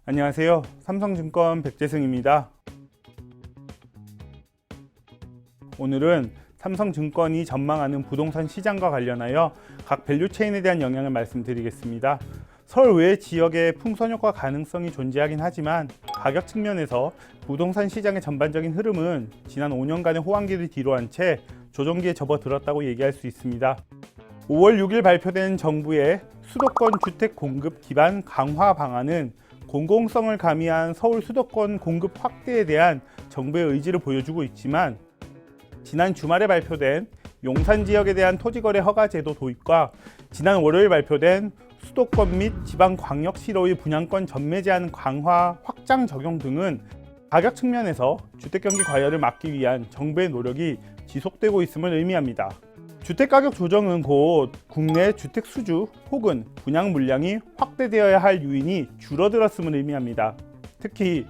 안녕하세요. 삼성증권 백재승입니다. 오늘은 삼성증권이 전망하는 부동산 시장과 관련하여 각 밸류체인에 대한 영향을 말씀드리겠습니다. 서울 외 지역에 풍선효과 가능성이 존재하긴 하지만 가격 측면에서 부동산 시장의 전반적인 흐름은 지난 5년간의 호황기를 뒤로한 채 조정기에 접어들었다고 얘기할 수 있습니다. 5월 6일 발표된 정부의 수도권 주택 공급 기반 강화 방안은 공공성을 가미한 서울 수도권 공급 확대에 대한 정부의 의지를 보여주고 있지만 지난 주말에 발표된 용산 지역에 대한 토지거래 허가 제도 도입과 지난 월요일 발표된 수도권 및 지방광역시로의 분양권 전매 제한 강화 확장 적용 등은 가격 측면에서 주택 경기 과열을 막기 위한 정부의 노력이 지속되고 있음을 의미합니다. 주택가격 조정은 곧 국내 주택 수주 혹은 분양 물량이 확대되어야 할 요인이 줄어들었음을 의미합니다. 특히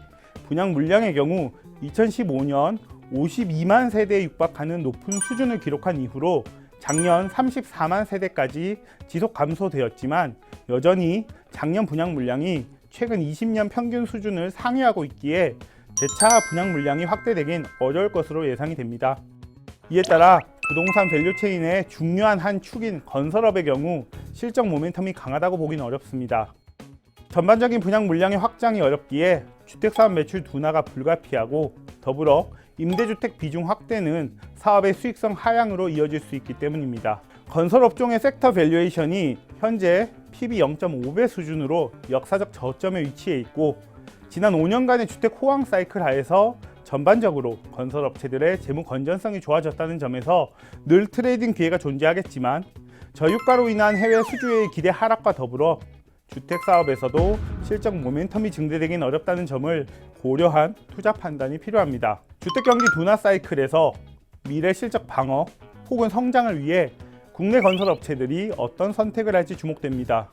분양 물량의 경우 2015년 52만 세대에 육박하는 높은 수준을 기록한 이후로 작년 34만 세대까지 지속 감소되었지만 여전히 작년 분양 물량이 최근 20년 평균 수준을 상회하고 있기에 재차 분양 물량이 확대되긴 어려울 것으로 예상이 됩니다. 이에 따라 부동산 밸류체인의 중요한 한 축인 건설업의 경우 실적 모멘텀이 강하다고 보기는 어렵습니다. 전반적인 분양 물량의 확장이 어렵기에 주택사업 매출 둔화가 불가피하고 더불어 임대주택 비중 확대는 사업의 수익성 하향으로 이어질 수 있기 때문입니다. 건설업종의 섹터 밸류에이션이 현재 PB 0.5배 수준으로 역사적 저점에 위치해 있고 지난 5년간의 주택 호황 사이클 하에서 전반적으로 건설업체들의 재무 건전성이 좋아졌다는 점에서 늘 트레이딩 기회가 존재하겠지만 저유가로 인한 해외 수주의 기대 하락과 더불어 주택사업에서도 실적 모멘텀이 증대되긴 어렵다는 점을 고려한 투자 판단이 필요합니다. 주택경기 둔화 사이클에서 미래 실적 방어 혹은 성장을 위해 국내 건설업체들이 어떤 선택을 할지 주목됩니다.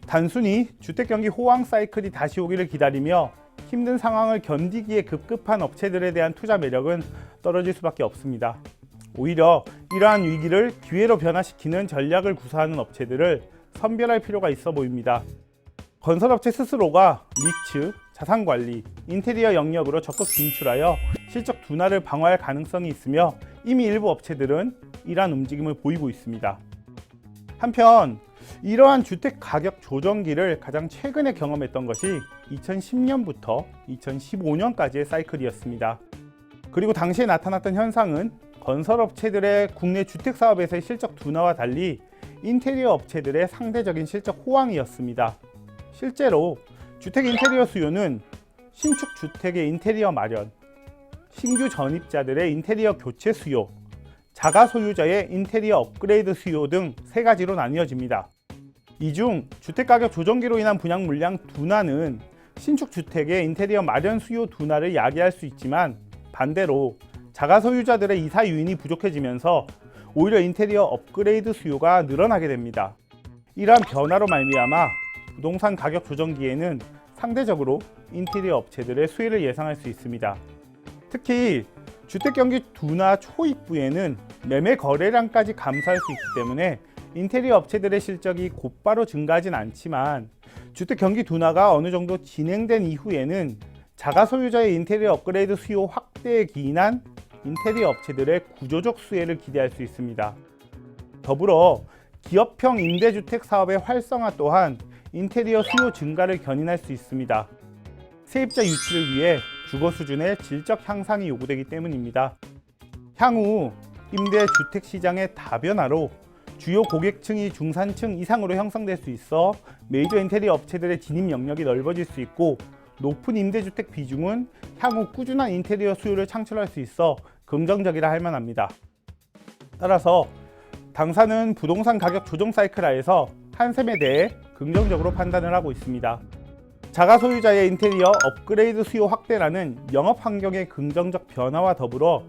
단순히 주택경기 호황 사이클이 다시 오기를 기다리며 힘든 상황을 견디기에 급급한 업체들에 대한 투자 매력은 떨어질 수밖에 없습니다. 오히려 이러한 위기를 기회로 변화시키는 전략을 구사하는 업체들을 선별할 필요가 있어 보입니다. 건설업체 스스로가 리츠, 자산관리, 인테리어 영역으로 적극 진출하여 실적 둔화를 방어할 가능성이 있으며 이미 일부 업체들은 이러한 움직임을 보이고 있습니다. 한편 이러한 주택 가격 조정기를 가장 최근에 경험했던 것이 2010년부터 2015년까지의 사이클이었습니다. 그리고 당시에 나타났던 현상은 건설업체들의 국내 주택사업에서의 실적 둔화와 달리 인테리어 업체들의 상대적인 실적 호황이었습니다. 실제로 주택 인테리어 수요는 신축 주택의 인테리어 마련, 신규 전입자들의 인테리어 교체 수요, 자가 소유자의 인테리어 업그레이드 수요 등 세 가지로 나뉘어집니다. 이 중 주택가격 조정기로 인한 분양 물량 둔화는 신축 주택의 인테리어 마련 수요 둔화를 야기할 수 있지만 반대로 자가 소유자들의 이사 유인이 부족해지면서 오히려 인테리어 업그레이드 수요가 늘어나게 됩니다. 이러한 변화로 말미암아 부동산 가격 조정기에는 상대적으로 인테리어 업체들의 수혜를 예상할 수 있습니다. 특히 주택경기 둔화 초입부에는 매매 거래량까지 감소할 수 있기 때문에 인테리어 업체들의 실적이 곧바로 증가하진 않지만 주택 경기 둔화가 어느 정도 진행된 이후에는 자가 소유자의 인테리어 업그레이드 수요 확대에 기인한 인테리어 업체들의 구조적 수혜를 기대할 수 있습니다. 더불어 기업형 임대주택 사업의 활성화 또한 인테리어 수요 증가를 견인할 수 있습니다. 세입자 유치를 위해 주거 수준의 질적 향상이 요구되기 때문입니다. 향후 임대주택 시장의 다변화로 주요 고객층이 중산층 이상으로 형성될 수 있어 메이저 인테리어 업체들의 진입 영역이 넓어질 수 있고 높은 임대주택 비중은 향후 꾸준한 인테리어 수요를 창출할 수 있어 긍정적이라 할 만합니다. 따라서 당사는 부동산 가격 조정 사이클 하에서 한샘에 대해 긍정적으로 판단을 하고 있습니다. 자가 소유자의 인테리어 업그레이드 수요 확대라는 영업 환경의 긍정적 변화와 더불어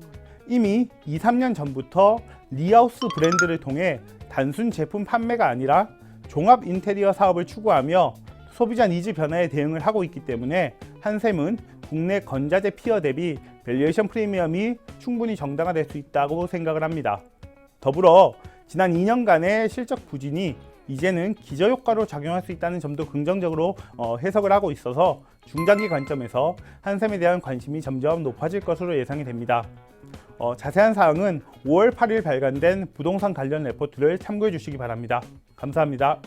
이미 2-3년 전부터 리하우스 브랜드를 통해 단순 제품 판매가 아니라 종합 인테리어 사업을 추구하며 소비자 니즈 변화에 대응을 하고 있기 때문에 한샘은 국내 건자재 피어 대비 밸류에이션 프리미엄이 충분히 정당화될 수 있다고 생각을 합니다. 더불어 지난 2년간의 실적 부진이 이제는 기저효과로 작용할 수 있다는 점도 긍정적으로 해석을 하고 있어서 중장기 관점에서 한샘에 대한 관심이 점점 높아질 것으로 예상이 됩니다. 자세한 사항은 5월 8일 발간된 부동산 관련 레포트를 참고해 주시기 바랍니다. 감사합니다.